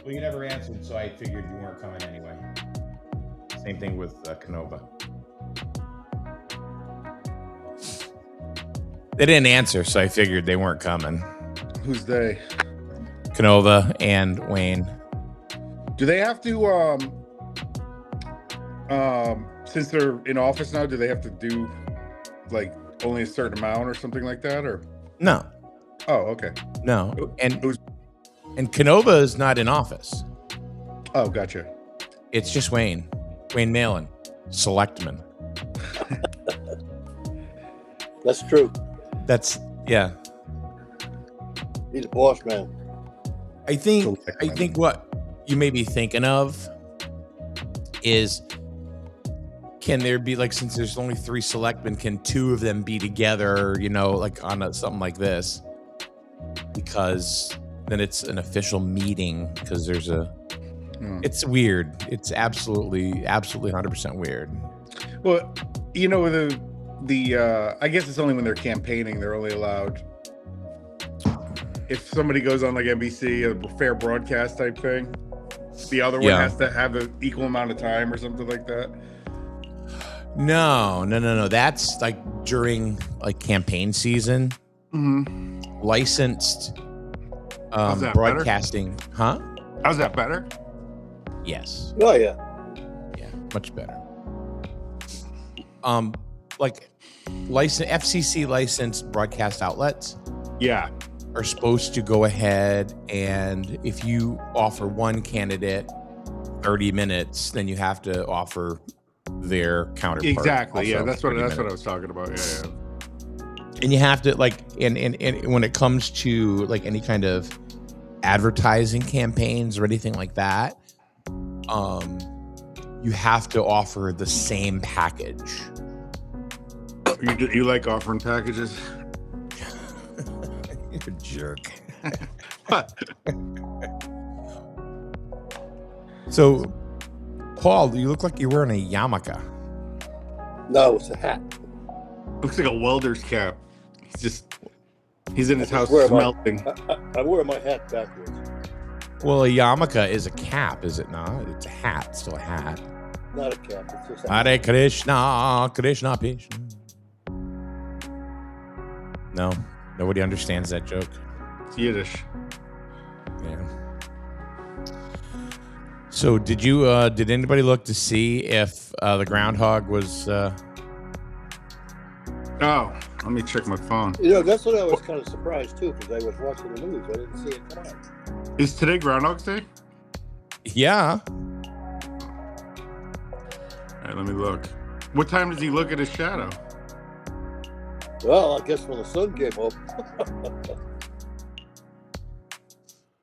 Well, you never answered, so I figured you weren't coming anyway. Same thing with Canova. They didn't answer, so I figured they weren't coming. Who's they? Canova and Wayne. Do they have to since they're in office now, do they have to do like only a certain amount or something like that, or No. Oh, okay. No. And Canova is not in office. Oh, gotcha. It's just Wayne Malin, selectman. That's true. Yeah. He's a boss man. I think what you may be thinking of is, can there be, like, since there's only 3 selectmen, can 2 of them be together, like on something like this? Because then it's an official meeting, because there's it's weird. It's absolutely 100% weird. Well, the I guess it's only when they're campaigning, they're only allowed, if somebody goes on like NBC, a fair broadcast type thing, the other one has to have an equal amount of time or something like that. No. That's like during like campaign season. Mm-hmm. Licensed broadcasting. Better? Huh? How's that better? Yes. Oh yeah. Yeah, much better. Like FCC licensed broadcast outlets. Yeah. Are supposed to go ahead, and if you offer one candidate 30 minutes, then you have to offer their counterpart. Exactly. Yeah, that's what I was talking about. Yeah. And you have to, like, and when it comes to like any kind of advertising campaigns or anything like that, you have to offer the same package. You like offering packages? You're a jerk. So, Paul, you look like you're wearing a yarmulke. No, it's a hat. Looks like a welder's cap. He's in his house smelting. I wear my hat backwards. Well, a yarmulke is a cap, is it not? It's a hat. It's still a hat. Not a cap. It's just a Hare Krishna, Krishna Krishna. No, nobody understands that joke. It's Yiddish. Yeah. So, did anybody look to see if the Groundhog was? Oh, let me check my phone. That's what I was kind of surprised too, because I was watching the news. I didn't see it come out. Is today Groundhog's Day? Yeah. All right, let me look. What time does he look at his shadow? Well, I guess when the sun came up.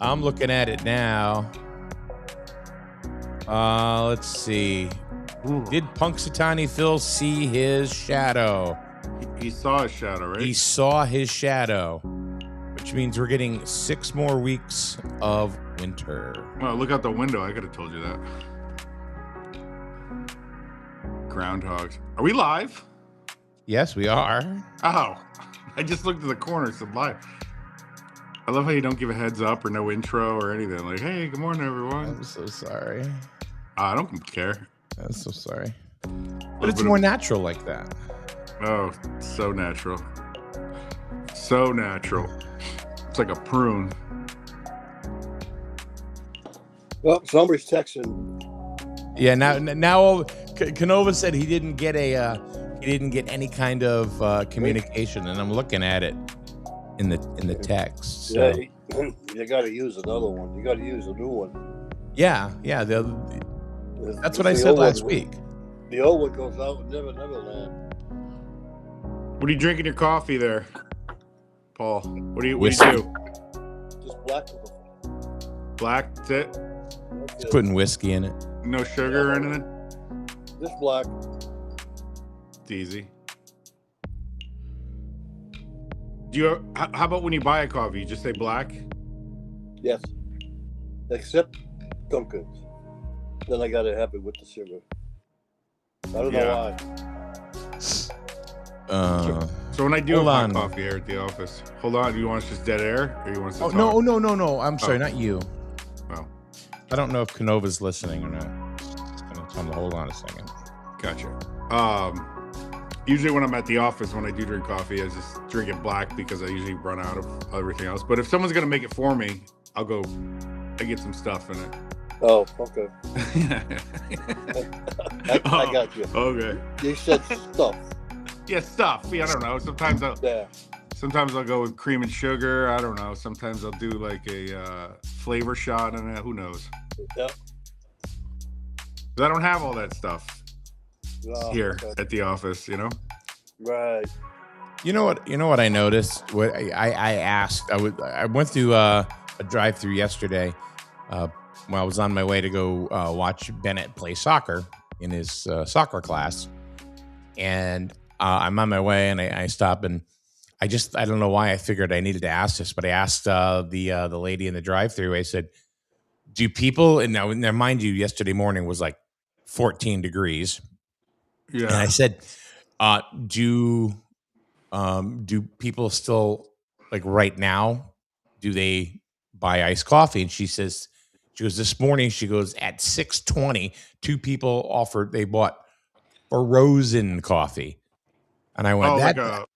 I'm looking at it now. Let's see. Ooh. Did Punxsutawney Phil see his shadow? He saw his shadow, right? He saw his shadow, which means we're getting 6 more weeks of winter. Well, look out the window. I could have told you that. Groundhogs. Are we live? Yes, we are. Oh, I just looked at the corner. It said live. I love how you don't give a heads up or no intro or anything. Like, hey, good morning, everyone. I'm so sorry. I don't care. I'm so sorry. But it's more natural like that. Oh, so natural. So natural. It's like a prune. Well, somebody's texting. Yeah, now Canova said he didn't get any kind of communication, and I'm looking at it in the text. So. Yeah, you got to use another one. You got to use a new one. Yeah. That's what I said last week. The old one goes out and never land. What are you drinking your coffee there, Paul? What do you do? Just black. Black? That's it? Just putting whiskey in it. No sugar or anything? Just black. It's easy. How about when you buy a coffee, you just say black? Yes. Except Dunkin's. Then I got to have it with the sugar. I don't know why. So when I do have my coffee here at the office, hold on, do you want us just dead air? Or you want us to talk? No. I'm sorry, not you. Oh. I don't know if Canova's listening or not. I'm gonna tell him to hold on a second. Gotcha. Usually when I'm at the office, when I do drink coffee, I just drink it black because I usually run out of everything else. But if someone's gonna make it for me, I get some stuff in it. Oh, okay. I got you. Okay. You said stuff. Yeah, stuff. Yeah, I don't know. Sometimes I'll go with cream and sugar. I don't know. Sometimes I'll do like a flavor shot in it. Who knows? Yeah. I don't have all that stuff here at the office, Right. You know what I noticed? What I asked. I went through a drive-through yesterday. When I was on my way to go watch Bennett play soccer in his soccer class, and I'm on my way, and I stop, and I don't know why I figured I needed to ask this, but I asked the lady in the drive-through. I said, "Do people?" And now mind you, yesterday morning was like 14 degrees. Yeah. And I said, "Do people still, like, right now? Do they buy iced coffee?" And she goes, "This morning," she goes, "at 6:20, two people they bought frozen coffee." And I went, like a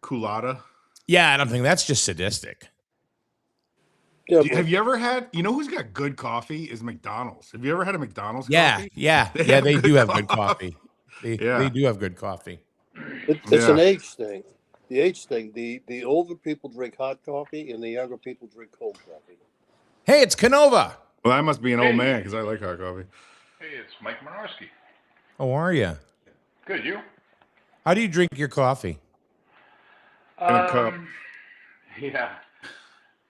culotta. Yeah, and I'm thinking that's just sadistic. Yeah, Have you ever had? You know who's got good coffee is McDonald's. Have you ever had a McDonald's coffee? Yeah, they do have good coffee. They do have good coffee. It's an age thing. The age thing. The older people drink hot coffee, and the younger people drink cold coffee. Hey, it's Canova. Well, I must be an old man because I like hot coffee. Hey, it's Mike Minarski. How are you? Good, you? How do you drink your coffee? In a cup. Yeah.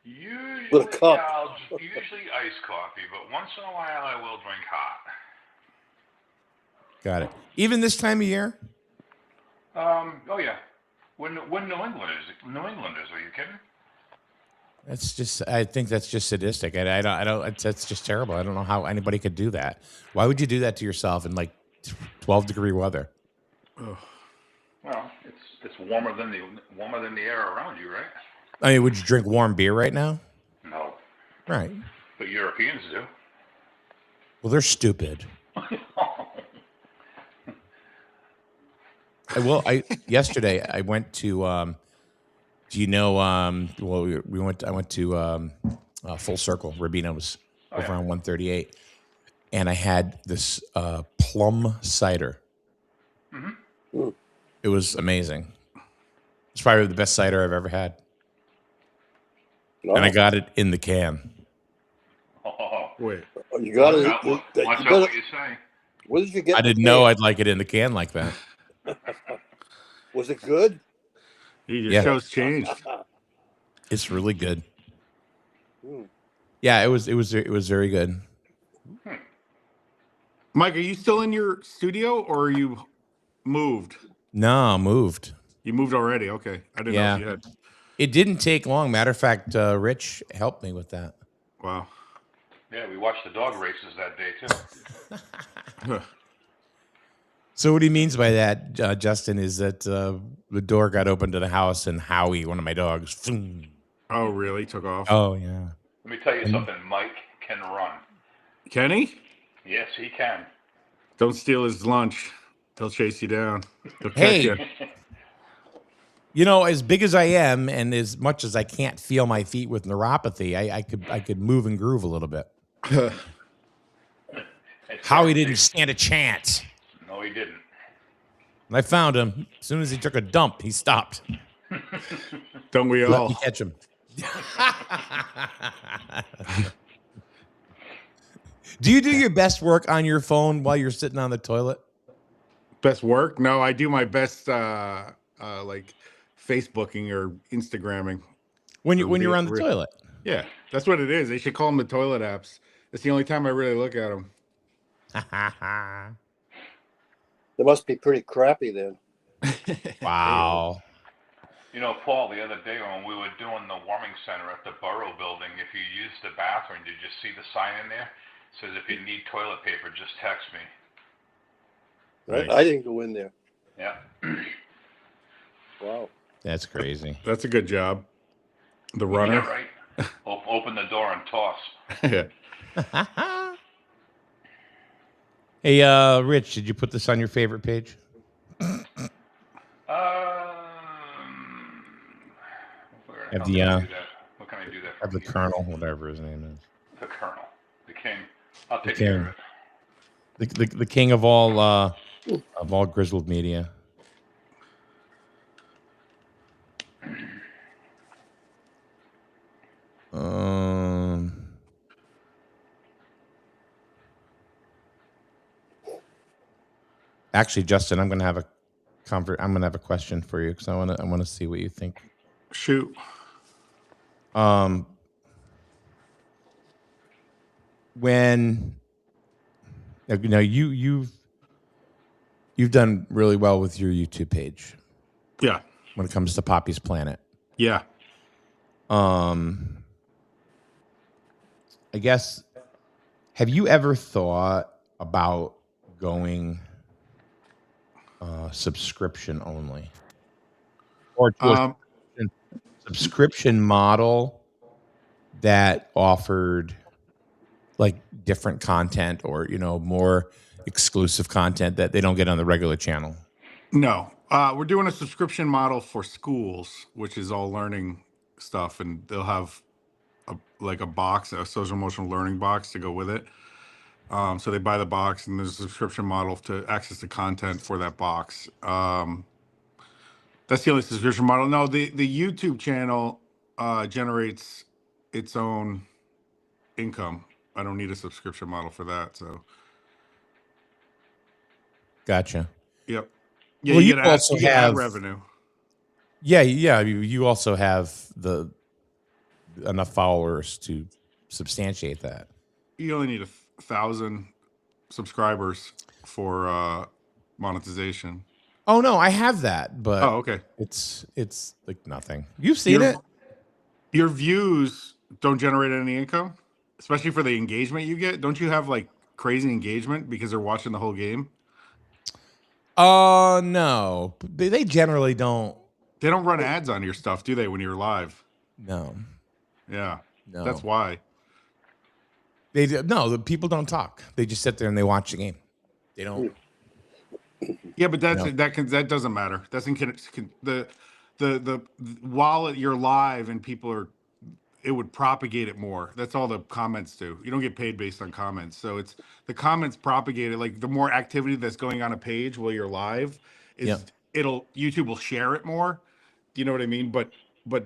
Usually, With a cup. usually iced coffee, but once in a while I will drink hot. Got it. Even this time of year? Oh yeah. When New Englanders, are you kidding? I think that's just sadistic. I don't. That's just terrible. I don't know how anybody could do that. Why would you do that to yourself in like 12-degree weather? Well, it's warmer than the air around you, right? I mean, would you drink warm beer right now? No. Right. But Europeans do. Well, they're stupid. Yesterday I went to. Do you know? Well, we went. I went to Full Circle, Rubino's, over on 138, and I had this plum cider. Mm-hmm. It was amazing. It's probably the best cider I've ever had. No. And I got it in the can. Oh, wait. You got it. Watch out what you say. What did you get? I didn't know I'd like it in the can like that. Was it good? Your show's changed. It's really good. Yeah, it was very good. Mike, are you still in your studio or are you moved? No, moved. You moved already. Okay. I didn't know if you had. It didn't take long. Matter of fact, Rich helped me with that. Wow. Yeah, we watched the dog races that day too. So what he means by that, Justin, is that the door got open to the house and Howie, one of my dogs, boom. Oh, really? Took off? Oh, yeah. Let me tell you something. Mike can run. Can he? Yes, he can. Don't steal his lunch. They'll chase you down. They'll Hey. catch you. You know, as big as I am, and as much as I can't feel my feet with neuropathy, I could move and groove a little bit. Howie didn't stand a chance. No, he didn't. And I found him. As soon as he took a dump, he stopped. Don't we all? Let me catch him. Do you do your best work on your phone while you're sitting on the toilet? Best work? No, I do my best like Facebooking or Instagramming. When you're on the toilet? Yeah, that's what it is. They should call them the toilet apps. It's the only time I really look at them. They must be pretty crappy then. Wow. You know, Paul, the other day when we were doing the warming center at the Borough building, if you use the bathroom, did you see the sign in there? It says if you need toilet paper, just text me. Right. I didn't go in there. Yeah. Wow. That's crazy. That's a good job. The runner. Yeah, right. Open the door and toss. Hey, Rich, did you put this on your favorite page? Have the what can I do that? Have the Colonel, whatever his name is. The Colonel, the King. I'll take care of it. The king of all grizzled media. Actually, Justin, I'm gonna have a question for you because I want to see what you think. Shoot. When you've done really well with your YouTube page. Yeah. When it comes to Poppy's Planet. Yeah. I guess, have you ever thought about going subscription only, or to a subscription model that offered like different content or more exclusive content that they don't get on the regular channel? No, we're doing a subscription model for schools, which is all learning stuff, and they'll have a box, a social emotional learning box to go with it. So they buy the box, and there's a subscription model to access the content for that box. That's the only subscription model. No, the YouTube channel generates its own income. I don't need a subscription model for that. So, gotcha. Yep. Yeah, well, you get ad revenue. Yeah. You also have enough followers to substantiate that. You only need 1,000 subscribers for monetization. Oh no, I have that, but okay. It's like nothing. You've seen it. Your views don't generate any income, especially for the engagement you get. Don't you have like crazy engagement because they're watching the whole game? No. They generally don't. They don't run ads on your stuff, do they, when you're live? No. Yeah. No. That's why. The people don't talk. They just sit there and they watch the game. They don't. Yeah, but that doesn't matter. The while you're live and people are, it would propagate it more. That's all the comments do. You don't get paid based on comments. So it's the comments propagate it. Like the more activity that's going on a page while you're live YouTube will share it more. Do you know what I mean? But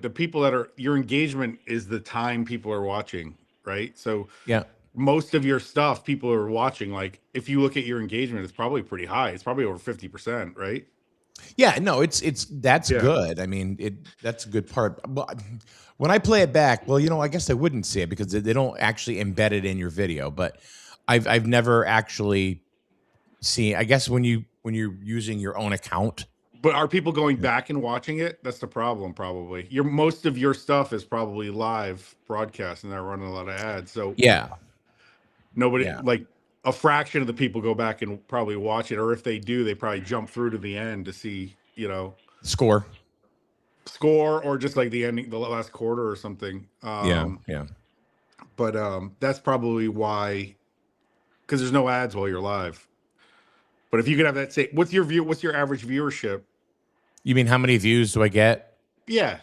the people that are, your engagement is the time people are watching, right? So yeah, most of your stuff people are watching. Like if you look at your engagement, it's probably pretty high. It's probably over 50%, right? Yeah, no, that's good. I mean, that's a good part. But when I play it back, well, I guess I wouldn't see it because they don't actually embed it in your video. But I've never actually seen. I guess when you're using your own account. But are people going back and watching it? That's the problem, probably. Most of your stuff is probably live broadcast, and they're running a lot of ads. So yeah, nobody like a fraction of the people go back and probably watch it, or if they do, they probably jump through to the end to see, score, or just like the ending, the last quarter or something. Yeah. But that's probably why, because there's no ads while you're live. But if you could have that, say, what's your average viewership? You mean how many views do I get? Yeah.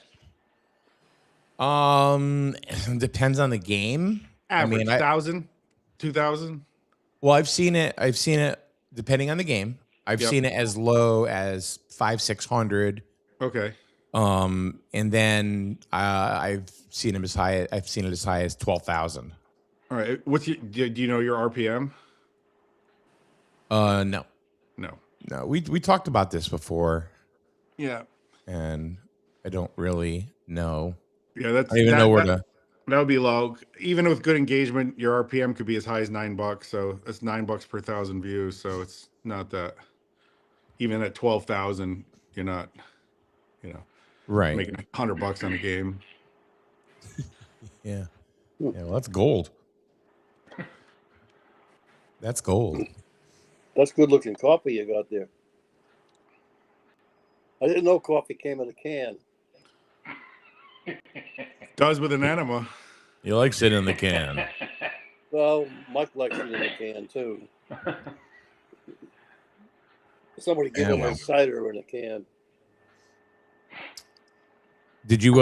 Depends on the game. Average, 1,000, 2,000. Well, I've seen it depending on the game. I've seen it as low as 500-600. Okay. And then I've seen it as high as 12,000. All right. Do you know your RPM? No. We talked about this before. Yeah. And I don't really know. Yeah, I don't even know where to. That would be low. Even with good engagement, your RPM could be as high as $9. So that's $9 per 1,000 views. So it's not that. Even at 12,000, you're not, right, making $100 on a game. Yeah. Well, that's gold. That's gold. That's good looking coffee you got there. I didn't know coffee came in a can. Does with an enema. You like sitting in the can. Well, Mike likes it in the can too. Somebody give him a cider in a can. Did you?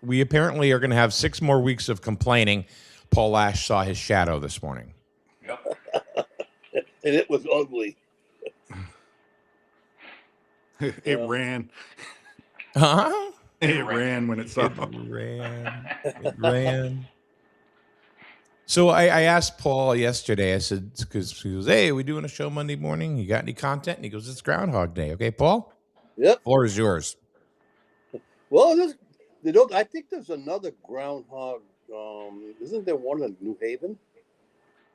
We apparently are going to have 6 more weeks of complaining. Paul Ash saw his shadow this morning. Yep. And it was ugly. It ran. Huh? It ran when it saw. It ran. So I asked Paul yesterday, I said, because he goes, hey, are we doing a show Monday morning? You got any content? And he goes, it's Groundhog Day. Okay, Paul? Yep. Floor is yours. Well, I think there's another groundhog. Isn't there one in New Haven?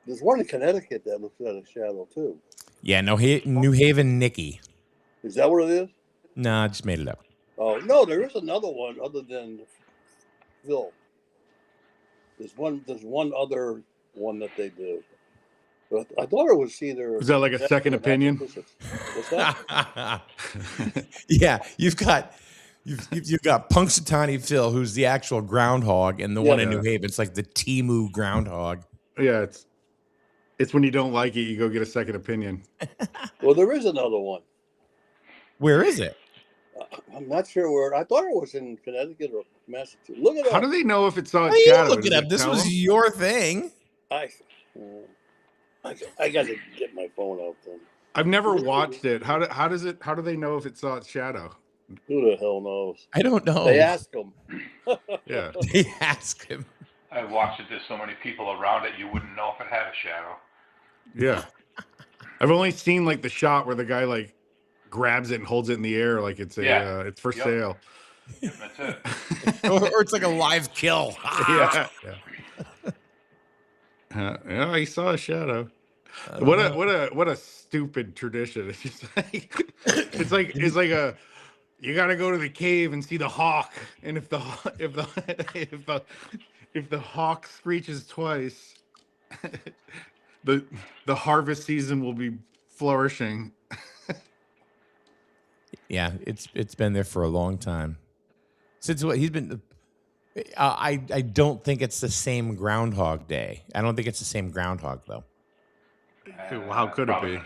There's one in Connecticut that looks like a shadow too. Yeah, New Haven Nicky. Is that what it is? Nah, I just made it up. Oh no, there is another one other than Phil. There's one other one that they do. But I thought it was either. Is that like a second opinion? What's that? Yeah, you've got Punxsutawney Phil, who's the actual groundhog, and the one in New Haven. It's like the Timu groundhog. Yeah, it's when you don't like it, you go get a second opinion. Well, there is another one. Where is it? I'm not sure where. I thought it was in Connecticut or Massachusetts. Look it up. How do they know if it's on How shadow? you look it up? This was your thing. I got to get my phone out then. I've never watched it. How do they know if it saw its shadow? Who the hell knows? I don't know. They ask him. Yeah. They ask him. I watched it. There's so many people around it, you wouldn't know if it had a shadow. Yeah. I've only seen like the shot where the guy like grabs it and holds it in the air like it's it's for sale. That's it. or it's like a live kill. Yeah. Yeah, he saw a shadow. What a stupid tradition. It's just like it's like a you got to go to the cave and see the hawk, and if the hawk screeches twice, the harvest season will be flourishing. Yeah, it's been there for a long time. Since what he's been I don't think it's the same Groundhog Day. I don't think it's the same groundhog though. How could it be?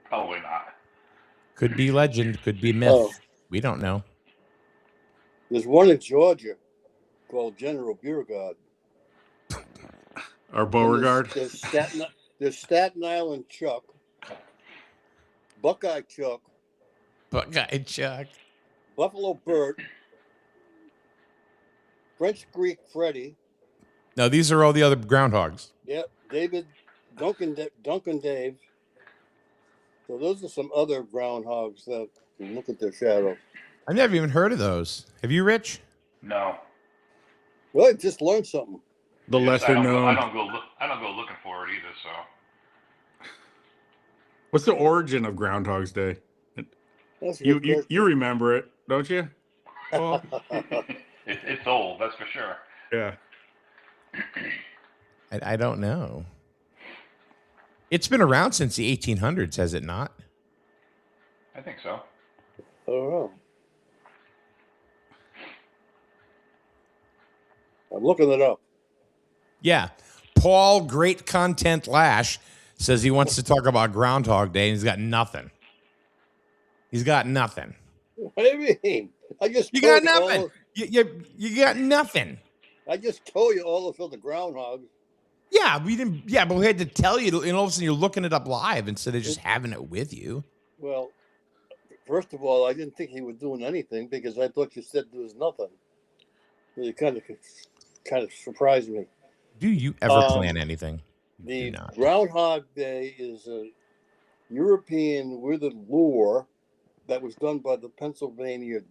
Probably not. Could be legend, could be myth. Oh. We don't know. There's one in Georgia called General Beauregard. Or Beauregard. There's Staten Island Chuck, Buckeye Chuck, Buffalo Bert, French Creek Freddy. No, these are all the other groundhogs. Yep, Duncan Dave. So those are some other groundhogs that can look at their shadow. I've never even heard of those. Have you, Rich? No. Well, I just learned something. The lesser known. I don't go looking for it either. So. What's the origin of Groundhog's Day? You remember it, don't you? Well, it's old, that's for sure. Yeah. I don't know. It's been around since the 1800s, has it not? I think so. I don't know. I'm looking it up. Yeah. Paul Great Content Lash says he wants to talk about Groundhog Day, and he's got nothing. He's got nothing. What do you mean? You got nothing. You got nothing. I just told you all of the groundhogs. Yeah, we didn't. Yeah, but we had to tell you, and all of a sudden you're looking it up live instead of just having it with you. Well, first of all, I didn't think he was doing anything because I thought you said there was nothing. It kind of surprised me. Do you ever plan anything? The Groundhog Day is a European withered lure that was done by the Pennsylvania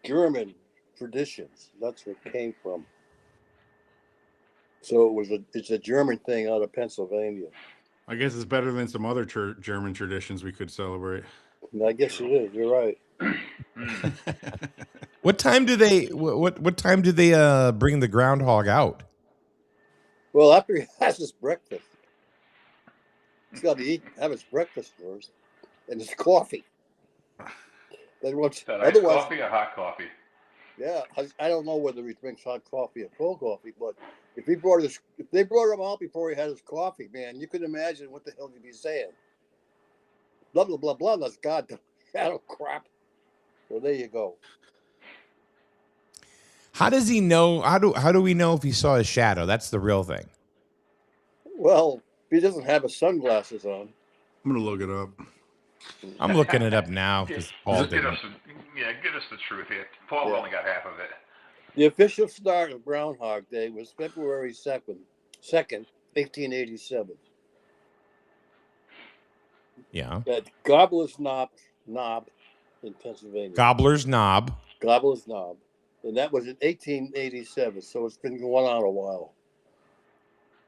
German traditions. That's where it came from. So it's a German thing out of Pennsylvania. I guess it's better than some other German traditions we could celebrate. I guess it is. You're right. What time do they? What time do they bring the groundhog out? Well, after he has his breakfast, he's got to have his breakfast first, and his coffee. Otherwise, coffee or hot coffee? Yeah, I don't know whether he drinks hot coffee or cold coffee, but if they brought him out before he had his coffee, man, you can imagine what the hell he'd be saying. Blah blah blah blah. That's goddamn shadow crap. So there you go. How does he know? How do we know if he saw his shadow? That's the real thing. Well, he doesn't have his sunglasses on. I'm gonna look it up. I'm looking it up now because Paul Get didn't. us the truth here. Paul only got half of it. The official start of Groundhog Day was February 2nd, 1887. Yeah. At Gobbler's Knob in Pennsylvania. Gobbler's Knob. Gobbler's Knob. And that was in 1887, so it's been going on a while.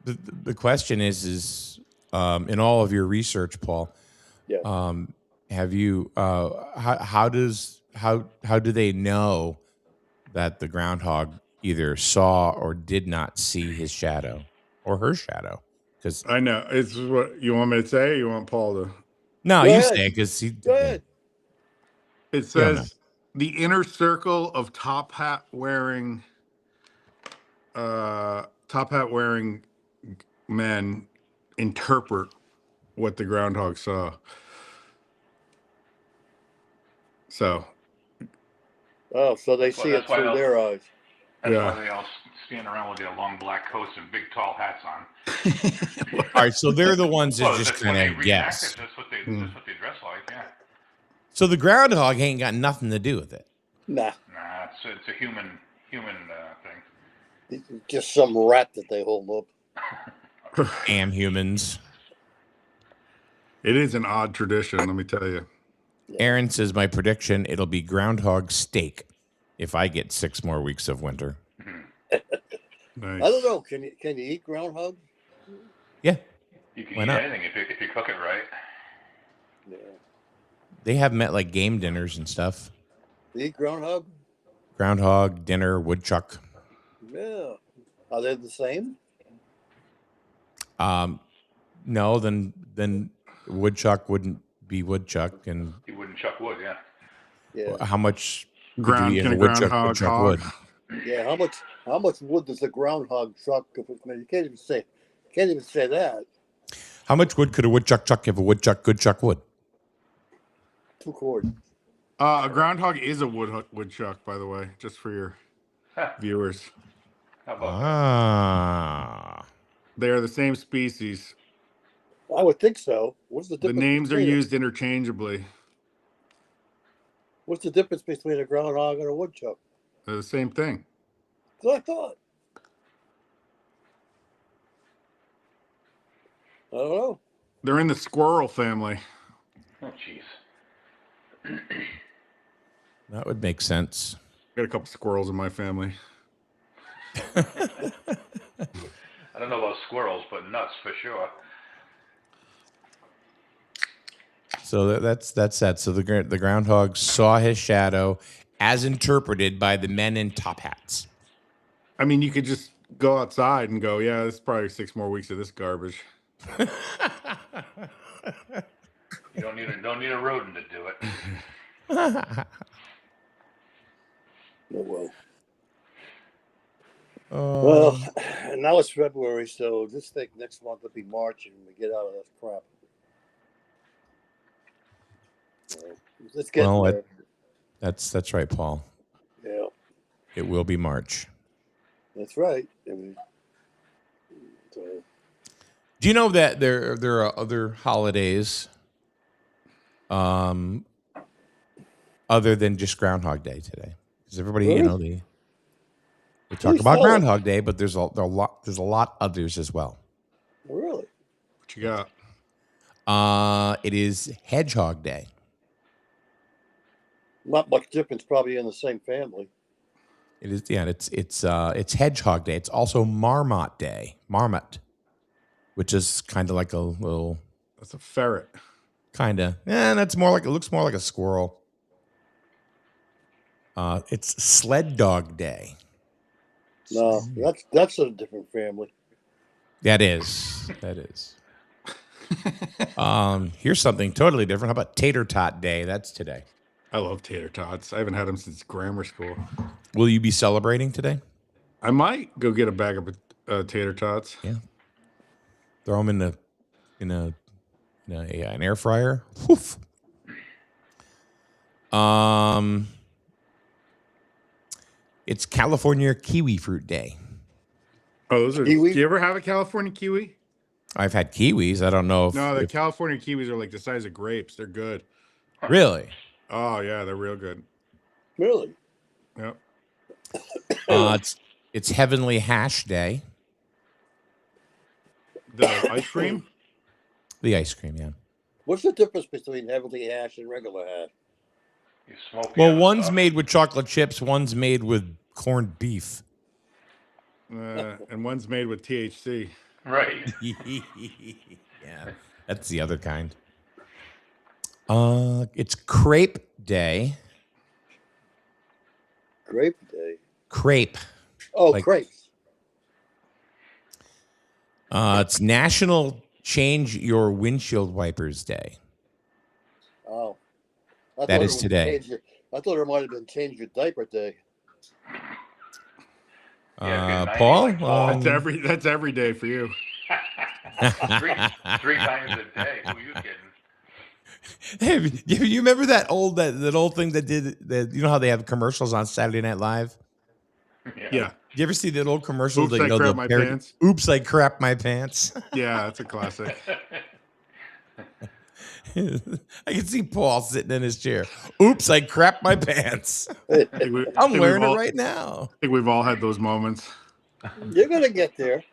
The question is in all of your research, Paul, have you how do they know that the groundhog either saw or did not see his shadow or her shadow? Because I know it's what you want me to say. Or you want Paul to? No, you say it because he. Go ahead. It says the inner circle of top hat wearing men interpret what the groundhog saw. So they see it through their eyes. That's why they all stand around with their long black coats and big tall hats on. All right, so they're the ones that just kind of guess. That's what they dress like, yeah. So the groundhog ain't got nothing to do with it. Nah, it's a human thing. Just some rat that they hold up. Damn humans. It is an odd tradition, let me tell you. Aaron says my prediction, it'll be groundhog steak if I get 6 more weeks of winter. Nice. I don't know. Can you eat groundhog? Yeah. You can eat anything if you cook it right. Yeah. They have met like game dinners and stuff. You eat groundhog? Groundhog, dinner, woodchuck. Yeah. Are they the same? No, then woodchuck wouldn't be woodchuck, and he wouldn't chuck wood. Yeah. How much ground can a groundhog hog? Wood? Yeah. How much wood does a groundhog chuck? You can't even say that. How much wood could a woodchuck chuck if a woodchuck could chuck wood? 2 cords. A groundhog is a woodchuck, by the way, just for your viewers. How about they are the same species. I would think so. What's the difference? The names are used interchangeably. What's the difference between a groundhog and a woodchuck? They're the same thing. So I thought. I don't know. They're in the squirrel family. Oh, jeez. That would make sense. Got a couple squirrels in my family. I don't know about squirrels, but nuts for sure. So that's that. So the groundhog saw his shadow as interpreted by the men in top hats. I mean, you could just go outside and go, yeah, this is probably 6 more weeks of this garbage. You don't need a rodent to do it. Oh, well, now it's February, so just think next month will be March and we get out of this crap. Let's get there. That's right, Paul. Yeah. It will be March. That's right. Do you know that there are other holidays other than just Groundhog Day today? Because everybody, they talk about Groundhog Day, but there's a lot others as well. Really? What you got? It is Hedgehog Day. Not much difference, probably in the same family. It is, yeah. It's Hedgehog Day. It's also Marmot Day. Marmot, which is kind of like a little. That's a ferret. Kind of. That's more like, it looks more like a squirrel. It's Sled Dog Day. No, that's a different family. That is. Here's something totally different. How about Tater Tot Day? That's today. I love tater tots. I haven't had them since grammar school. Will you be celebrating today? I might go get a bag of tater tots. Yeah. Throw them in an air fryer. Woof. It's California Kiwi Fruit Day. Oh, those are. Kiwi? Do you ever have a California kiwi? I've had kiwis. I don't know if No, the California kiwis are like the size of grapes. They're good. really. Oh yeah, they're real good. Really? Yep. It's Heavenly Hash Day. The ice cream. The ice cream, yeah. What's the difference between heavenly hash and regular hash? You smoke the Well, other one's stuff. made with chocolate chips. One's made with corned beef. And one's made with THC. Right. Yeah, that's the other kind. It's Crepe Day. Grape day. Crepe. Oh, Like- crepes. It's National Change Your Windshield Wipers Day. Oh. That is today. I thought it might have been change your diaper day. Yeah, good Paul? night, like Paul. That's every day for you. three times a day. Who are you kidding? Hey, you remember that old thing that did that? You know how they have commercials on Saturday Night Live? Yeah. You ever see that old commercial? Oops, that, I the crap my pants. Oops, I crap my pants. Yeah, that's a classic. I can see Paul sitting in his chair. Oops, I crap my pants. I'm wearing it right now. I think we've all had those moments. You're gonna get there.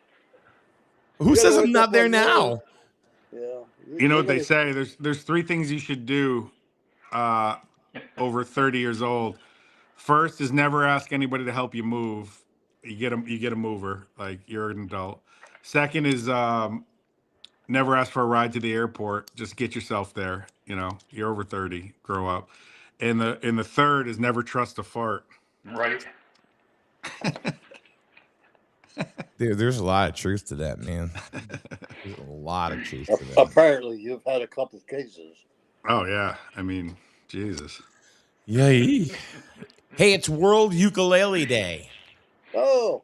Who says I'm not there now? Yeah. You know what they say? There's three things you should do over 30 years old. First is never ask anybody to help you move. You get a mover, like you're an adult. Second is never ask for a ride to the airport. Just get yourself there. You know, you're over 30. Grow up. And the third is never trust a fart. Right. There's a lot of truth to that, man. There's a lot of truth to that. Apparently, you've had a couple of cases. Oh yeah, I mean, Jesus. Yay. Hey, it's World Ukulele Day. Oh,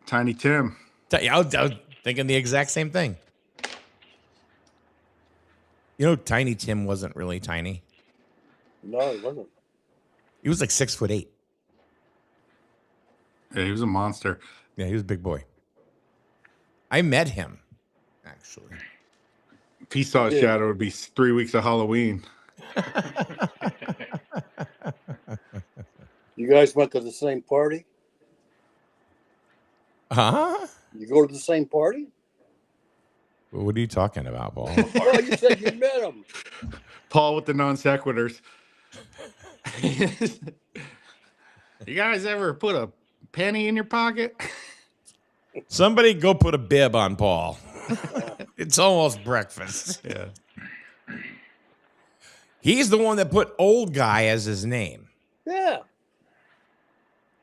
Tiny Tim. I was thinking the exact same thing. You know, Tiny Tim wasn't really tiny. no, it wasn't. He was like 6'8". Yeah, he was a monster. Yeah, he was a big boy. I met him, actually. If he saw a shadow, it would be 3 weeks of Halloween. You guys went to the same party? Huh? You go to the same party? What are you talking about, Paul? Oh, you said you met him. Paul with the non sequiturs. You guys ever put a penny in your pocket? Somebody go put a bib on Paul. It's almost breakfast. Yeah. He's the one that put old guy as his name. Yeah.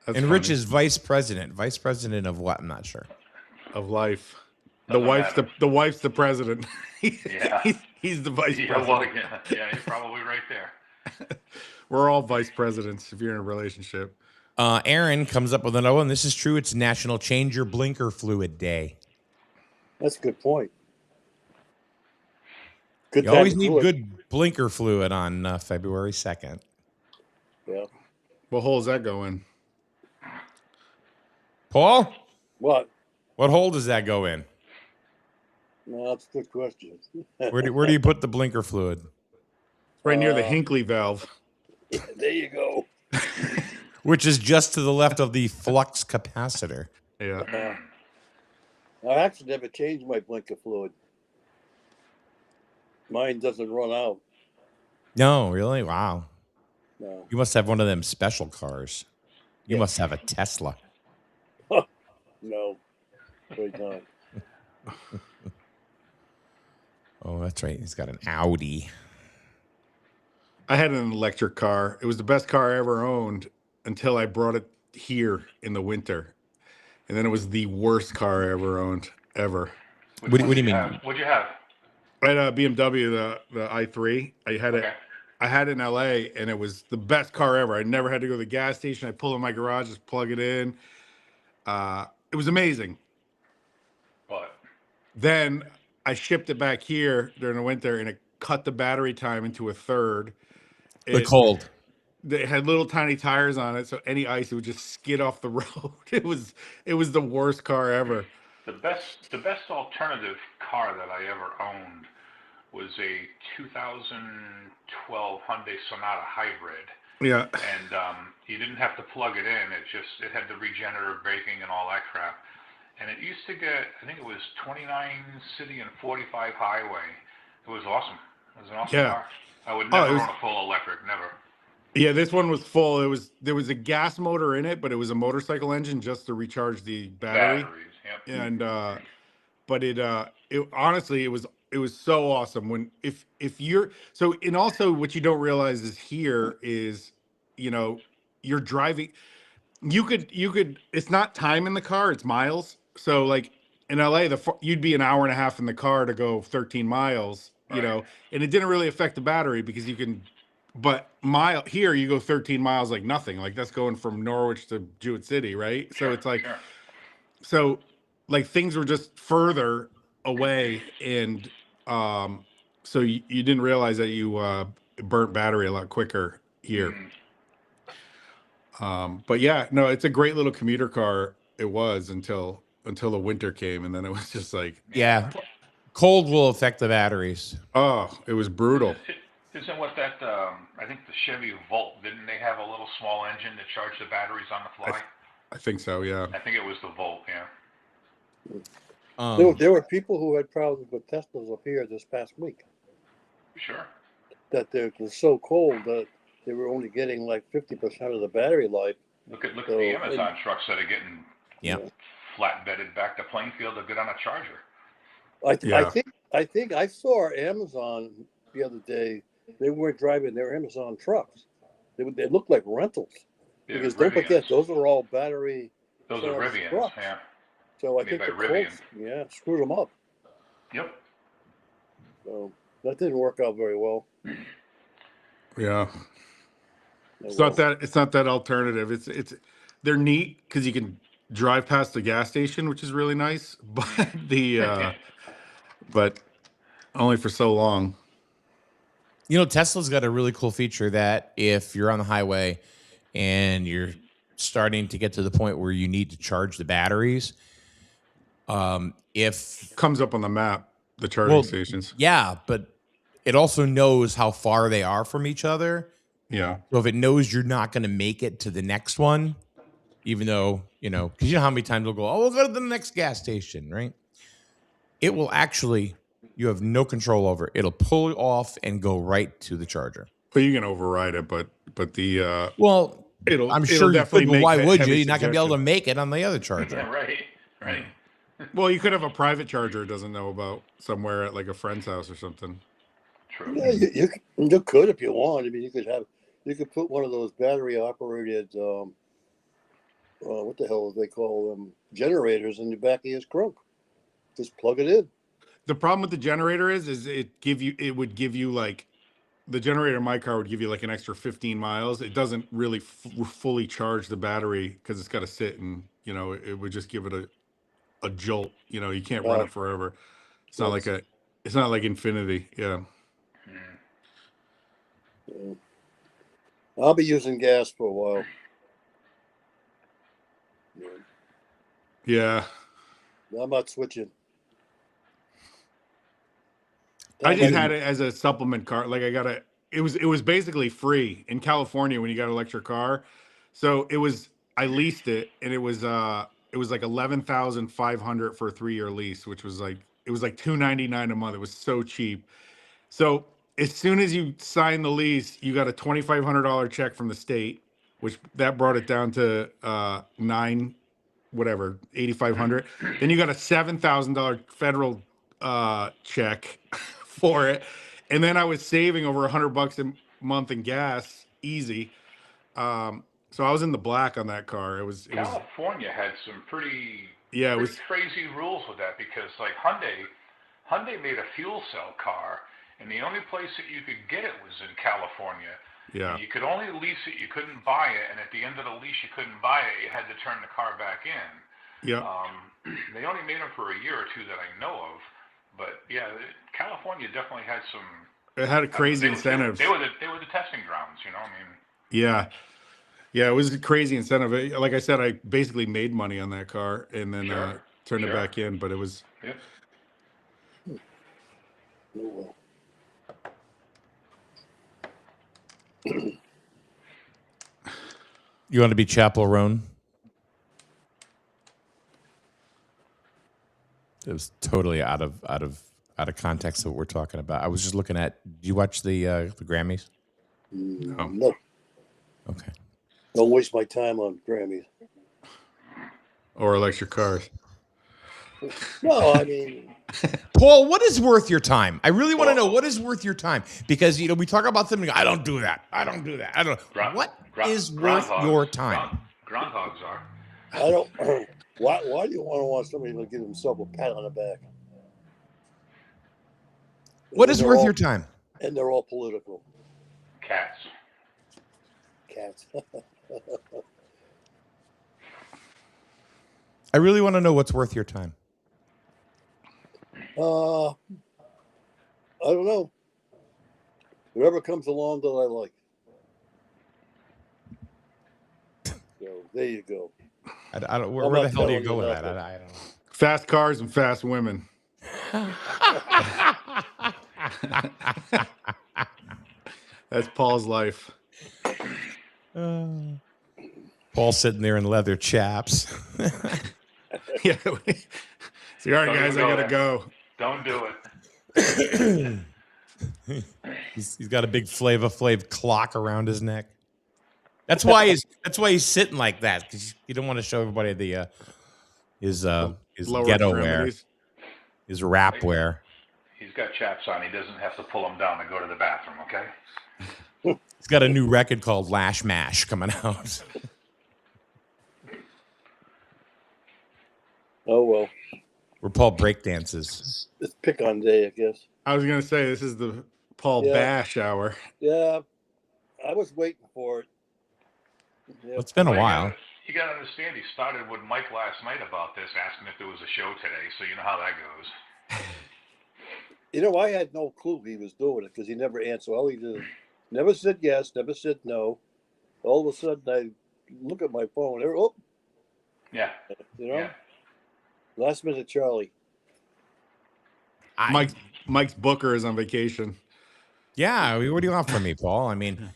That's And funny. Rich is vice president. Vice president of what? I'm not sure. Of life. Doesn't matter. The wife's the president. Yeah. He's the vice Yeah, president. well, yeah, you're probably right there. We're all vice presidents if you're in a relationship. Aaron comes up with another one. This is true. It's National Change Your Blinker Fluid Day. That's a good point. Good You time always to need do it. good blinker fluid on February 2nd. Yeah. What hole does that go in? Paul, What? what hole does that go in? No, that's a good question. Where do you put the blinker fluid? Right near the Hinckley valve. There you go. Which is just to the left of the flux capacitor. Yeah. I actually never changed my blinker fluid. Mine doesn't run out. No, really? Wow. No. You must have one of them special cars. You must have a Tesla. No. Great time. Oh, that's right. He's got an Audi. I had an electric car. It was the best car I ever owned until I brought it here in the winter. And then it was the worst car I ever owned, ever. What do you mean? What'd you have? I had a BMW, the i3. I had Okay. it I had it in LA, and it was the best car ever. I never had to go to the gas station. I pull in my garage, just plug it in. It was amazing. But Then I shipped it back here during the winter, and it cut the battery time into a third. The cold. It had little tiny tires on it, so any ice it would just skid off the road. It was the worst car ever. the best alternative car that I ever owned was a 2012 Hyundai Sonata Hybrid. Yeah. And you didn't have to plug it in. It had the regenerative braking and all that crap. And it used to get, I think it was 29 city and 45 highway. It was awesome. It was an awesome car. I would never own a full electric, never. Yeah, this one was full. There was a gas motor in it, but it was a motorcycle engine just to recharge the battery. Batteries, yep. And but it honestly it was so awesome when if you're so, and also what you don't realize is here is, you know, you're driving, you could it's not time in the car, it's miles. So like in LA, you'd be an hour and a half in the car to go 13 miles, you know, and it didn't really affect the battery because you can, but here you go 13 miles like nothing. Like that's going from Norwich to Jewett City, right? So it's like, so like things were just further away, and so you didn't realize that you burnt battery a lot quicker here. But yeah, no, it's a great little commuter car. It was until the winter came, and then it was just like, yeah, cold will affect the batteries. Oh, it was brutal. Isn't what that I think the Chevy Volt, didn't they have a little small engine to charge the batteries on the fly? I think so, yeah. I think it was the Volt, yeah. There were people who had problems with Teslas up here this past week. Sure. That it was so cold that they were only getting like 50% of the battery life. Look at the Amazon trucks that are getting flatbedded back to Plainfield to get on a charger. I think I saw Amazon the other day. They weren't driving their Amazon trucks. They looked like rentals. Yeah, because don't forget, those are all battery. Those are Rivians, trucks. yeah. So I think the cold, screwed them up. Yep. So that didn't work out very well. Yeah. It's not that alternative. It's they're neat because you can drive past the gas station, which is really nice, but but only for so long. You know, Tesla's got a really cool feature that if you're on the highway and you're starting to get to the point where you need to charge the batteries, if comes up on the map, the charging stations. Yeah, but it also knows how far they are from each other. Yeah. So if it knows you're not going to make it to the next one, even though, you know, because you know how many times we'll go, we'll go to the next gas station, right? It will actually, you have no control over it. It'll pull off and go right to the charger. Well, you can override it, but the I'm sure you could, but why would you? You're not going to be able to make it on the other charger. Yeah, right. Well, you could have a private charger it doesn't know about somewhere at like a friend's house or something. True. Yeah, you could if you want. I mean, you could put one of those battery operated what the hell do they call them, generators in the back of his trunk. Just plug it in. The problem with the generator is it would give you like, the generator in my car would give you like an extra 15 miles. It doesn't really fully charge the battery because it's got to sit, and you know it would just give it a jolt. You know, you can't run it forever. It's not like infinity. Yeah. I'll be using gas for a while. Yeah. I'm not switching. I just had it as a supplement car. Like it was basically free in California when you got an electric car. So I leased it, and it was like 11,500 for a 3-year lease, which was like, it was like $299 a month. It was so cheap. So as soon as you sign the lease, you got a $2,500 check from the state, which that brought it down to $8,500. Then you got a $7,000 federal check for it, and then I was saving over $100 a month in gas, easy. So I was in the black on that car. California had some pretty crazy rules with that, because like Hyundai made a fuel cell car, and the only place that you could get it was in California. Yeah. And you could only lease it, you couldn't buy it, and at the end of the lease, you couldn't buy it. You had to turn the car back in. Yeah. They only made them for a year or two that I know of, but yeah, California definitely had some. It had a crazy incentives. They were the testing grounds, you know. I mean. Yeah. Yeah, it was a crazy incentive. Like I said, I basically made money on that car and then turned it back in, but it was. Yep. Oh, You want to be Chapel Roan? It was totally out of context of what we're talking about. I was just looking at. Did you watch the Grammys? No. Okay. Don't waste my time on Grammys. Or electric cars. No, I mean, Paul, what is worth your time? I really want to know what is worth your time, because we talk about something. I don't do that. I don't do that. I don't. What is worth your time? Groundhogs are. I don't. Why do you want somebody to give himself a pat on the back? What is worth your time? And they're all political. Cats. I really want to know what's worth your time. I don't know. Whoever comes along that I like. So there you go. I don't. Where the hell do you go with that? I don't know. Fast cars and fast women. That's Paul's life. Paul sitting there in leather chaps. Yeah. So, all right, guys, I gotta go. Don't do it. He's got a big Flavor Flav clock around his neck. That's why he's sitting like that, because you don't want to show everybody his ghetto wear, his rap wear. He's got chaps on. He doesn't have to pull them down to go to the bathroom. Okay. He's got a new record called Lash Mash coming out. Oh well. Where Paul breakdances. It's pick on day, I guess. I was gonna say this is the Paul Bash hour. Yeah, I was waiting for it. Yeah. Well, it's been a while. You got to understand, he started with Mike last night about this, asking if there was a show today, so you know how that goes. I had no clue he was doing it because he never answered. All he did, never said yes, never said no. All of a sudden, I look at my phone. Oh, yeah. Yeah. Last minute, Charlie. Mike's booker is on vacation. Yeah, what do you want from me, Paul? I mean,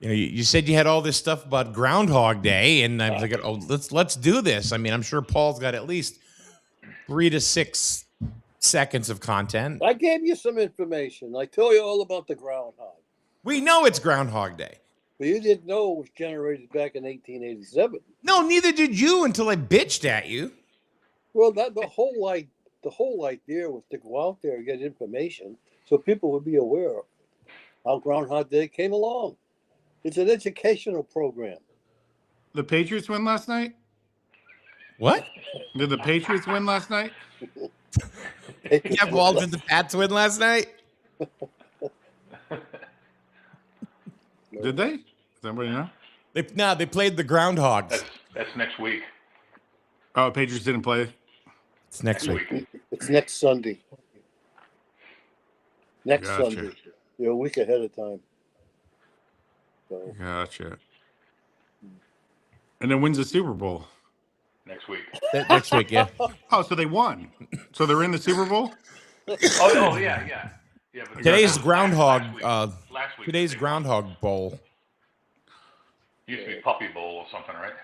you said you had all this stuff about Groundhog Day, and I was like, oh, let's do this. I mean, I'm sure Paul's got at least 3 to 6 seconds of content. I gave you some information. I told you all about the groundhog. We know it's Groundhog Day. But you didn't know it was generated back in 1887. No, neither did you until I bitched at you. Well, the whole idea was to go out there and get information so people would be aware of how Groundhog Day came along. It's an educational program. The Patriots win last night? What? Did the Patriots win last night? Yeah, Paul, did the Pats win last night? Did they? Does anybody know? They played the Groundhogs. That's next week. Oh, Patriots didn't play? It's next week. It's next Sunday. Sunday. You're a week ahead of time. So. Gotcha. And then when's the Super Bowl? Next week. Next week, yeah. Oh, so they won. So they're in the Super Bowl? Oh, yeah. But today's Groundhog. last week, today's Groundhog Bowl. Used to be Puppy Bowl or something, right?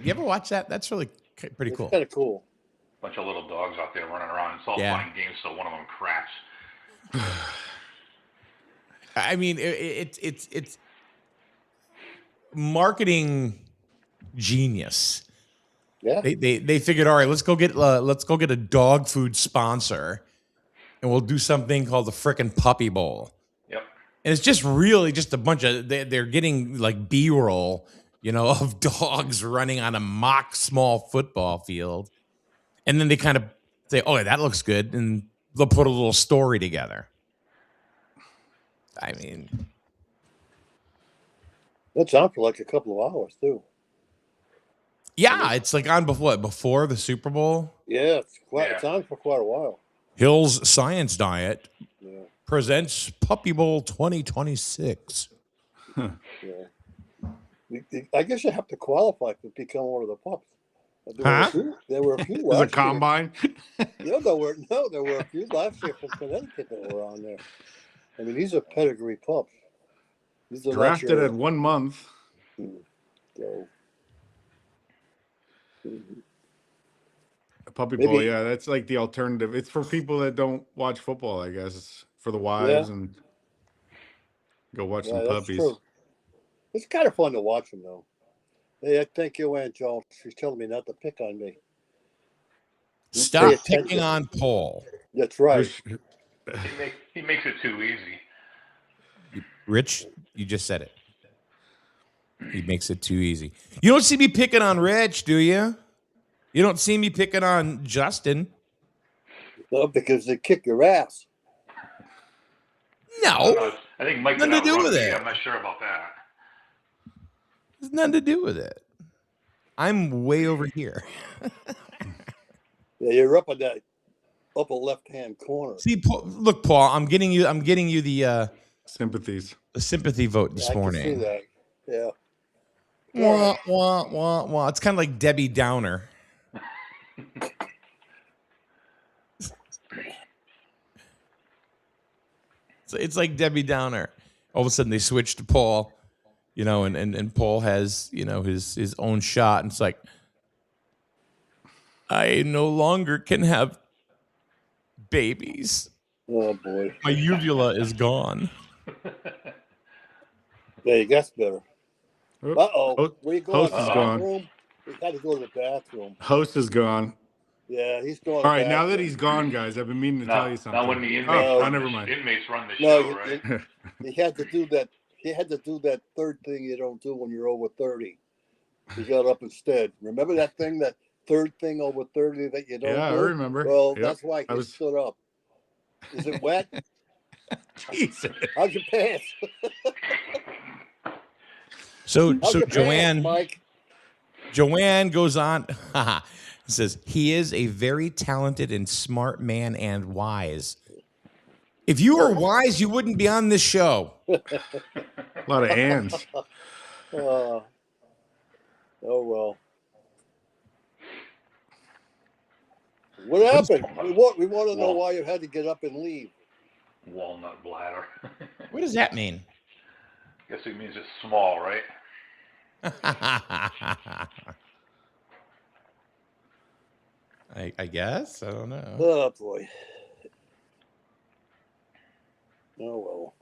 You ever watch that? That's really pretty cool. It's kind of cool. Bunch of little dogs out there running around. It's all fun and games till one of them cracks. I mean, it's marketing genius. Yeah. They figured, all right, let's go get a dog food sponsor, and we'll do something called the frickin' Puppy Bowl. Yep. And it's just really just a bunch of they're getting like B-roll, of dogs running on a mock small football field, and then they kind of say, oh, that looks good, and they'll put a little story together. I mean, That's on for like a couple of hours too. yeah, it's like on before the Super Bowl. Yeah, it's on for quite a while. Hill's Science Diet Yeah. presents Puppy Bowl 2026. Yeah. I guess you have to qualify to become one of the pups. There were a few There's a last year. combine. Yeah, there were a few last year from Connecticut that were on there. I mean, these are pedigree pups. These are Drafted at 1 month. So, A puppy bowl, yeah, that's like the alternative. It's for people that don't watch football, I guess. It's for the wives and go watch some puppies. True. It's kind of fun to watch them, though. Hey, thank you, Aunt Jones. She's telling me not to pick on me. Stop picking on Paul. That's right. He makes it too easy. Rich, you just said it. He makes it too easy. You don't see me picking on Rich, do you? You don't see me picking on Justin. No, because they kick your ass. No. I think Mike nothing to do with it. I'm not sure about that. There's nothing to do with it. I'm way over here. Yeah, you're up in that upper left-hand corner. See, look, Paul, I'm getting you the sympathies. The sympathy vote this morning. I can see that. Yeah. Wah, wah, wah, wah. It's kind of like Debbie Downer. So it's like Debbie Downer. All of a sudden they switch to Paul, and Paul has, his own shot. And it's like, I no longer can have babies. Oh, boy. My uvula is gone. There you gets better. Uh-oh. Where you going? Host is gone. We got to go to the bathroom. Host is gone. Yeah, he's going. All right, now that he's gone, guys, I've been meaning to tell you something. Now when the inmates run the show, right? He had to do that. He had to do that third thing you don't do when you're over 30. He got up instead. Remember that thing, that third thing over 30 that you don't do? Yeah, I remember. Well, that's why he stood up. Is it wet? Jesus. How's your pants? So Joanne, Mike? Joanne goes on. Says he is a very talented and smart man and wise. If you were wise, you wouldn't be on this show. A lot of ands. Oh well. What happened? We want to know why you had to get up and leave. Walnut bladder. What does that mean? Guess it means it's small, right? I guess. I don't know. Oh boy. Oh well.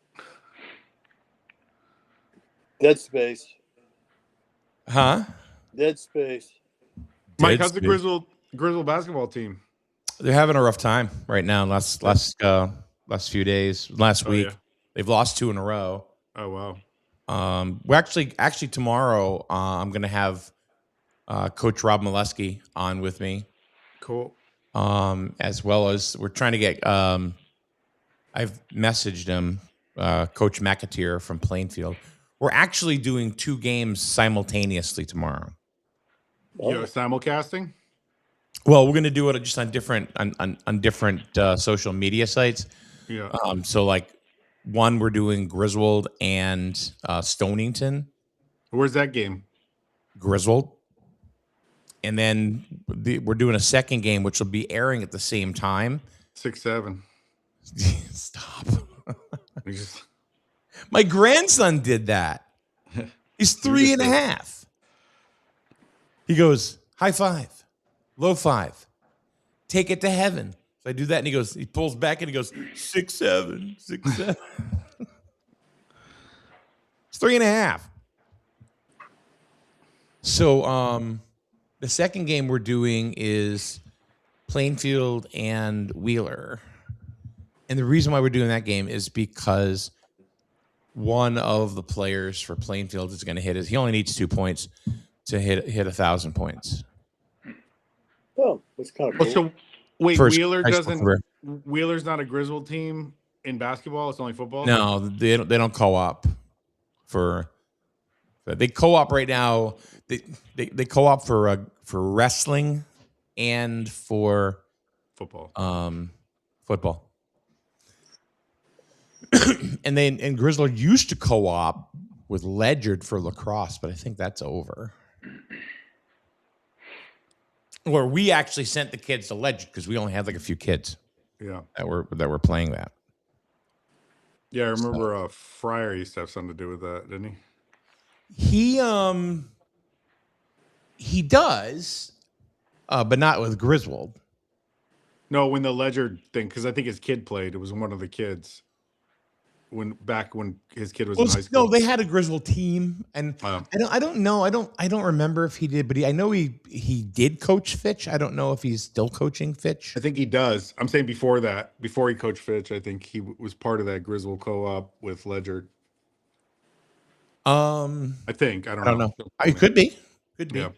Dead Space. Huh? Dead Space. Mike, how's the Grizzle basketball team? They're having a rough time right now. Last few days, last week, they've lost 2 in a row. Oh wow. We're actually tomorrow. I'm gonna have Coach Rob Molesky on with me. Cool. As well as we're trying to get. I've messaged him, Coach McAteer from Plainfield. We're actually doing 2 games simultaneously tomorrow. You're simulcasting? Well, we're going to do it just on different social media sites. Yeah. So like one, we're doing Griswold and Stonington. Where's that game? Griswold. And then we're doing a second game, which will be airing at the same time. 6-7. Stop. My grandson did that. He's 3.5. He goes, high five, low five, take it to heaven. So I do that, and he pulls back, and he goes, 6-7, 6-7. It's 3.5. So the second game we're doing is Plainfield and Wheeler. And the reason why we're doing that game is because one of the players for Plainfield is going to hit it. He only needs 2 points to hit 1,000 points. Oh, that's kind of cool. So wait, Wheeler's not a Griswold team? in basketball? It's only football? No, they don't co-op for. They co-op right now. They co-op for wrestling and for Football. Football. and Grizzled used to co-op with Ledyard for lacrosse, but I think that's over. Or we actually sent the kids to Ledyard because we only had like a few kids. Yeah. That were playing that. Yeah, I remember Fryer used to have something to do with that, didn't he? He does, but not with Griswold. No, when the Ledyard thing, because I think his kid played. It was one of the kids. When his kid was in high school. No, they had a Griswold team, and I don't know. I don't remember if he did, but I know he did coach Fitch. I don't know if he's still coaching Fitch. I think he does. I'm saying before he coached Fitch, I think he was part of that Griswold co-op with Ledyard. I think I don't know. It could be. Could be. Yeah.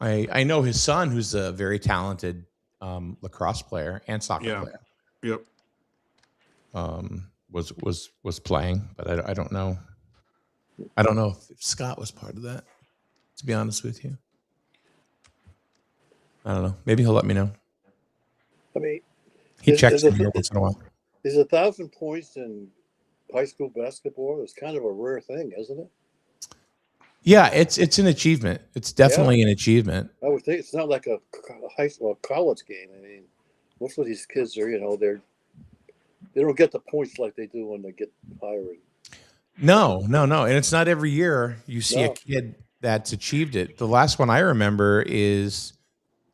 I know his son, who's a very talented lacrosse player and soccer player. Yep. Was playing, but I don't know. I don't know if Scott was part of that. To be honest with you, I don't know. Maybe he'll let me know. I mean, he checks me here once in a while. Is 1,000 points in high school basketball? It's kind of a rare thing, isn't it? Yeah, it's an achievement. It's definitely an achievement. I would think it's not like a high school college game. I mean, most of these kids are, they don't get the points like they do when they get hired. No. And it's not every year you see a kid that's achieved it. The last one I remember is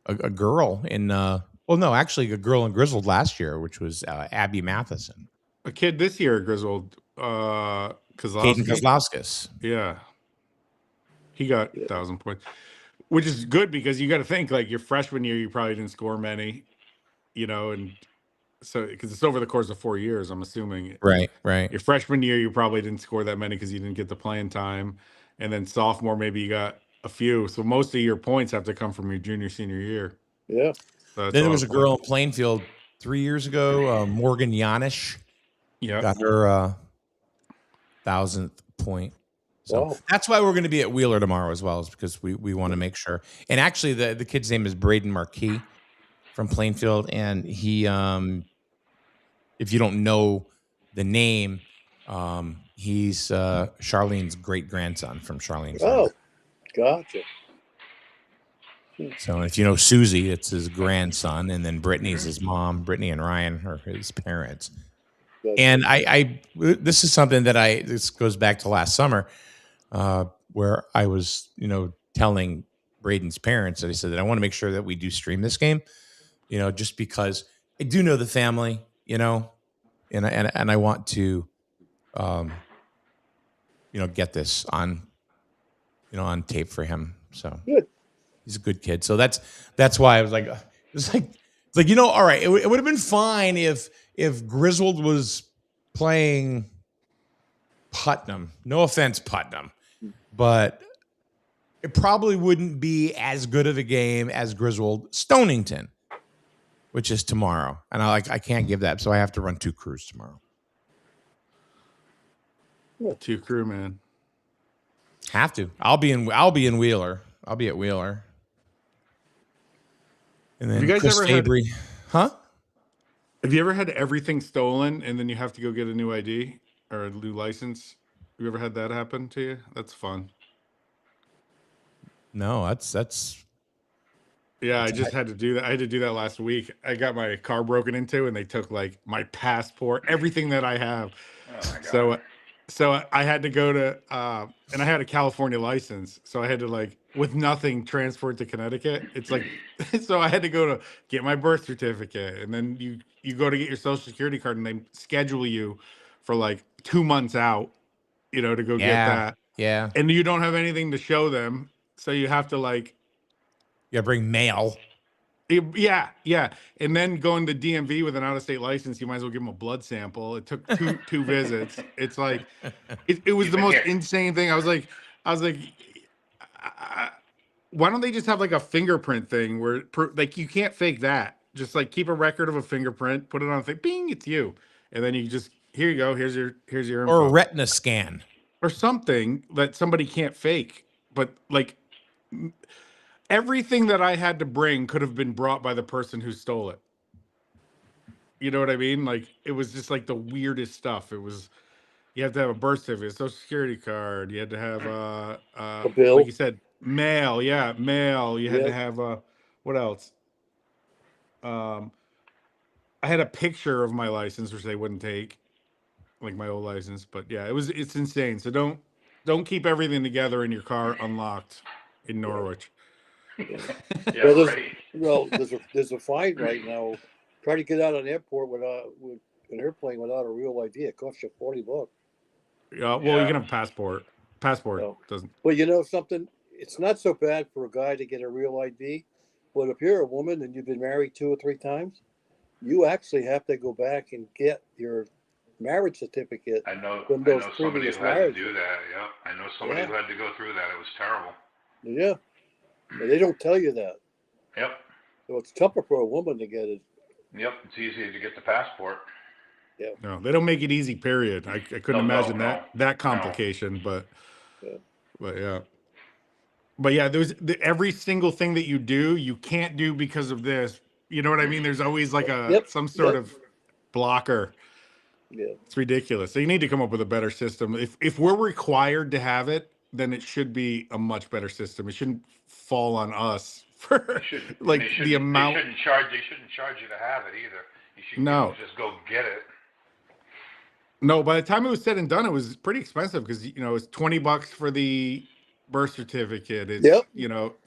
a girl in, actually a girl in Grizzled last year, which was Abby Matheson. A kid this year at Grizzled, Kozlowskis. Yeah. He got 1,000 points, which is good because you got to think like your freshman year, you probably didn't score many, and so because it's over the course of 4 years, I'm assuming. Right. Your freshman year, you probably didn't score that many because you didn't get the playing time, and then sophomore, maybe you got a few. So most of your points have to come from your junior, senior year. Yeah. So then there was a girl in Plainfield 3 years ago, Morgan Yanish. Yeah. Got her 1,000th point. So that's why we're going to be at Wheeler tomorrow as well, is because we want to make sure. And actually, the kid's name is Braden Marquis from Plainfield, and he, if you don't know the name, he's Charlene's great grandson from Charlene's. Oh, gotcha. So if you know Susie, it's his grandson, and then Brittany's his mom. Brittany and Ryan are his parents. Gotcha. And this is something that this goes back to last summer. Where I was, telling Braden's parents that I said that I want to make sure that we do stream this game, just because I do know the family, and I want to, get this on, on tape for him. So good. He's a good kid. So that's why I was like, all right, it would have been fine if Griswold was playing Putnam. No offense, Putnam. But it probably wouldn't be as good of a game as Griswold Stonington, which is tomorrow. And I can't give that, so I have to run 2 crews tomorrow. 2 crew, man. Have to. I'll be in Wheeler. I'll be at Wheeler. And then you guys Chris Avery. Huh? Have you ever had everything stolen and then you have to go get a new ID or a new license? You ever had that happen to you? That's fun. No, that's. Yeah, I just had to do that. I had to do that last week. I got my car broken into, and they took like my passport, everything that I have. Oh my God. So I had to go to, and I had a California license, so I had to with nothing transfer it to Connecticut. It's like, so I had to go to get my birth certificate, and then you go to get your Social Security card, and they schedule you for 2 months out. To go get that. Yeah. And you don't have anything to show them. So you have to bring mail. Yeah. And then going to DMV with an out-of-state license, you might as well give them a blood sample. It took two visits. It's it was the most insane thing. I was like, why don't they just have a fingerprint thing where you can't fake that. Just keep a record of a fingerprint, put it on a thing, bing, it's you. and then you just here you go. Here's your info. Or a retina scan. Or something that somebody can't fake. But like everything that I had to bring could have been brought by the person who stole it. You know what I mean? Like it was just like the weirdest stuff. It was you have to have a birth certificate, social security card. You had to have A bill. like you said, mail. Yeah, mail. You had to have what else? I had a picture of my license, which they wouldn't take, like my old license. But yeah, it's insane. So don't keep everything together in your car unlocked in Norwich. There's a fine right now. Try to get out of an airport with an airplane without a real ID. It costs you $40. Yeah, well, you can have a passport. Passport doesn't. Well, you know something? It's not so bad for a guy to get a real ID, but if you're a woman and you've been married 2 or 3 times, you actually have to go back and get your marriage certificate. I know somebody who had to do that. Yeah, I know somebody who had to go through that. It was terrible. Yeah, and they don't tell you that. Yep. So it's tougher for a woman to get it. Yep, it's easier to get the passport. Yeah. No, they don't make it easy. Period. I couldn't imagine that complication, but yeah. But yeah, there's every single thing that you do, you can't do because of this. You know what I mean? There's always like some sort of blocker. Yeah, it's ridiculous. So you need to come up with a better system. If we're required to have it, then it should be a much better system. It shouldn't fall on us for the amount. They shouldn't charge you to have it either. You should just go get it. No, by the time it was said and done, it was pretty expensive because it's $20 for the birth certificate. It's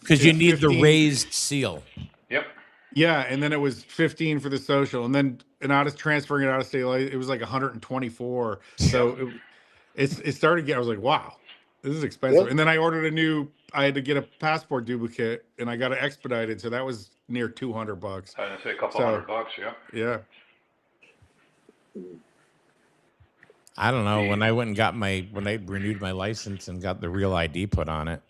because you need the raised seal. Yep. Yeah, and then it was 15 for the social, and then out of transferring it out of state, it was like 124. So it started getting. I was like, wow, this is expensive. Yep. And then I ordered I had to get a passport duplicate, and I got it expedited, so that was near $200. I was gonna say a couple $100. Yeah. I don't know. When I went and got when I renewed my license and got the real ID put on it,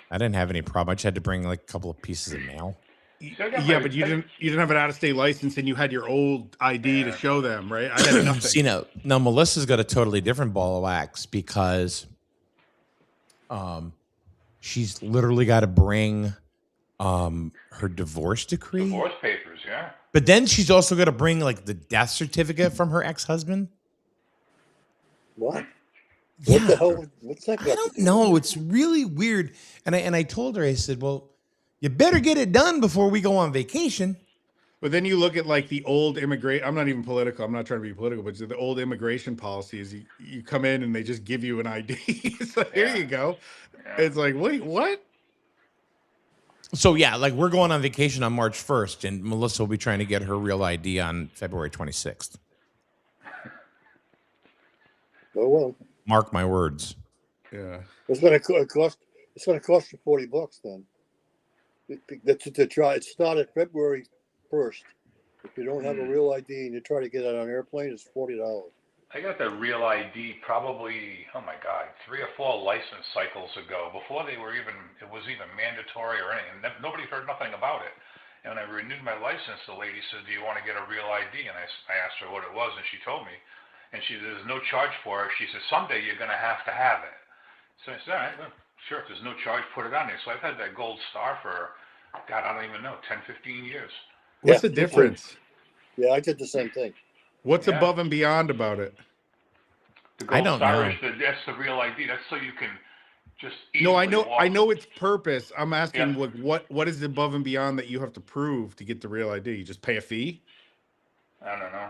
I didn't have any problem. I just had to bring like a couple of pieces of mail. Yeah, but you didn't have an out-of-state license, and you had your old ID to show them, right? I had nothing. See, now Melissa's got a totally different ball of wax because, she's literally got to bring, her divorce decree, divorce papers, yeah. But then she's also got to bring like the death certificate from her ex-husband. What? Yeah. What the hell? What's that? I don't know. It's really weird. And I told her, I said, well, you better get it done before we go on vacation. But then you look at like the old immigration. I'm not even political. I'm not trying to be political, but the old immigration policies. You come in and they just give you an ID. It's like, here you go. Yeah. It's like, wait, what? So yeah, like we're going on vacation on March 1st, and Melissa will be trying to get her real ID on February 26th. Oh well. Mark my words. Yeah. It's going to cost. It's going to cost you $40 then. To try. It started February 1st. If you don't have a real ID and you try to get it on an airplane, it's $40. I got the real ID probably, oh my God, 3 or 4 license cycles ago, before it was even mandatory or anything. Nobody heard nothing about it. And when I renewed my license, the lady said, do you want to get a real ID? And I asked her what it was, and she told me. And there's no charge for it. She said, someday you're going to have it. So I said, all right, well, sure, if there's no charge, put it on there. So I've had that gold star for, God, I don't even know, 10, 15 years. What's the difference? Yeah, I did the same thing. What's above and beyond about it? The gold star is that's the real ID. That's so you can just easily I know its purpose. I'm asking what is above and beyond that you have to prove to get the real ID? You just pay a fee? I don't know.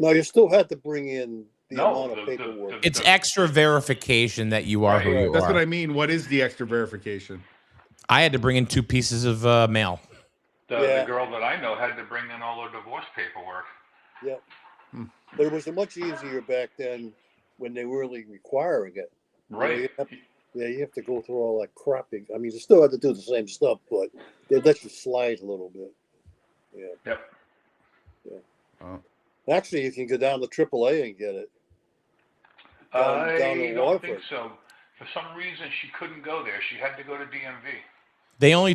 No, you still have to bring in the amount of paperwork. It's extra verification that you are who you are. That's what I mean. What is the extra verification? I had to bring in 2 pieces of mail. The girl that I know had to bring in all her divorce paperwork. Yep. But it was much easier back then when they were really requiring it. Right. You have to go through all that crap. I mean, you still have to do the same stuff, but they let you slide a little bit. Yeah. Yep. Yeah. Oh. Actually, you can go down to AAA and get it. I don't think so. For some reason, she couldn't go there. She had to go to DMV. They only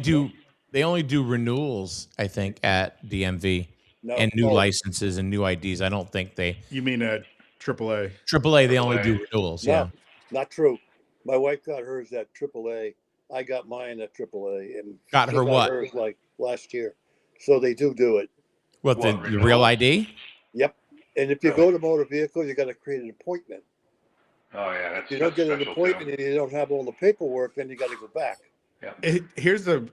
do renewals, I think, at DMV. No. and new licenses and new IDs. I don't think they. You mean AAA? AAA, they only do renewals. No, Yeah. not true. My wife got hers at AAA. I got mine at AAA, and Got she her what? hers like last year. So they do it. What, the renewals? real ID? Yep. And if you go to motor vehicle, you got to create an appointment. Oh yeah, that's If you don't get an special, appointment too. and you don't have all the paperwork, then you got to go back. Here's the.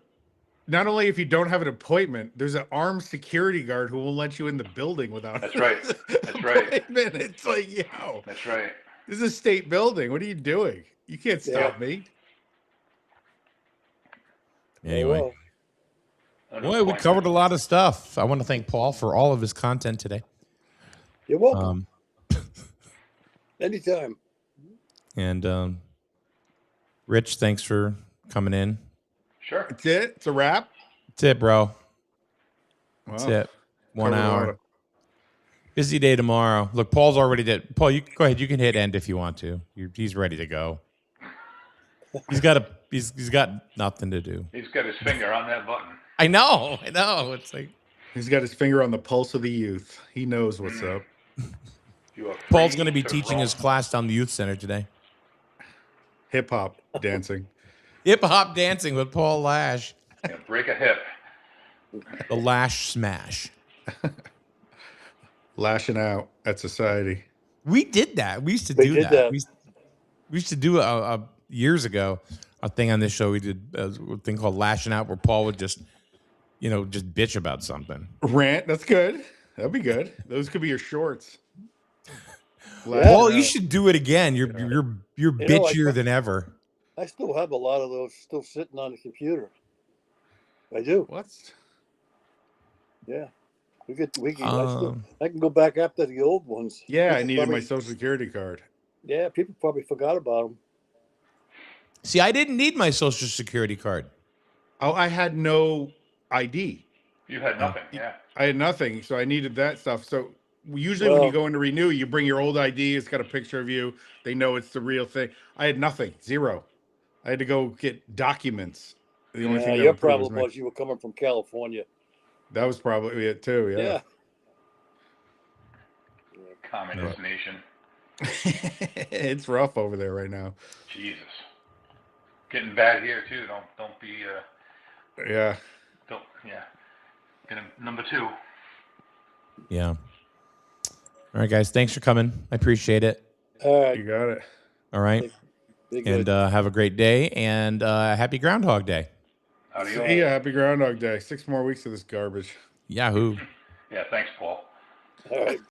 Not only if you don't have an appointment, there's an armed security guard who won't let you in the building without. That's right. That's right. It's like, yo, That's right. this is a state building. What are you doing? You can't stop me. Anyway. Well, Boy, we covered a lot of stuff. I want to thank Paul for all of his content today. you're welcome. Anytime. And Rich, thanks for coming in. Sure. That's it. It's a wrap. That's it, bro. Wow. That's it. 1 Covered a lot hour. of- Busy day tomorrow. Look, Paul's already did. Paul, you go ahead. You can hit end if you want to. He's ready to go. He's got nothing to do. He's got his finger on that button. I know. It's like He's got his finger on the pulse of the youth. He knows what's up. You are Paul's free going to be to teaching his roam. class down the youth center today. Hip hop dancing. Hip hop dancing with Paul Lash. Yeah, break a hip. The Lash Smash. Lashing out at society. We did that. We used to We do did that. that. We used to do a years ago a thing on this show. We did a thing called Lashing Out, where Paul would just bitch about something. Rant. That's good. That'd be good. Those could be your shorts. Paul, you should do it again. You're bitchier than ever. I still have a lot of those still sitting on the computer. I do. What? Yeah. I can go back after the old ones. Yeah, I People needed my probably- social security card. Yeah, people probably forgot about them. See, I didn't need my social security card. Oh, I had no ID. You had nothing. Yeah. I had nothing, so I needed that stuff. So usually when you go in to renew, you bring your old ID. It's got a picture of you. They know it's the real thing. I had nothing. Zero. I had to go get documents. The only thing that Your would prove problem me. was you were coming from California. That was probably it too. Yeah. Communist nation. It's rough over there right now. Jesus. Getting bad here too. Don't be. Yeah. Don't. Yeah. Getting number 2. Yeah. All right, guys. Thanks for coming. I appreciate it. All right. You got it. All right. Be And good. have a great day, and happy Groundhog Day. Adios. Yeah. Happy Groundhog Day. 6 more weeks of this garbage. Yahoo. Yeah. Thanks, Paul. All right.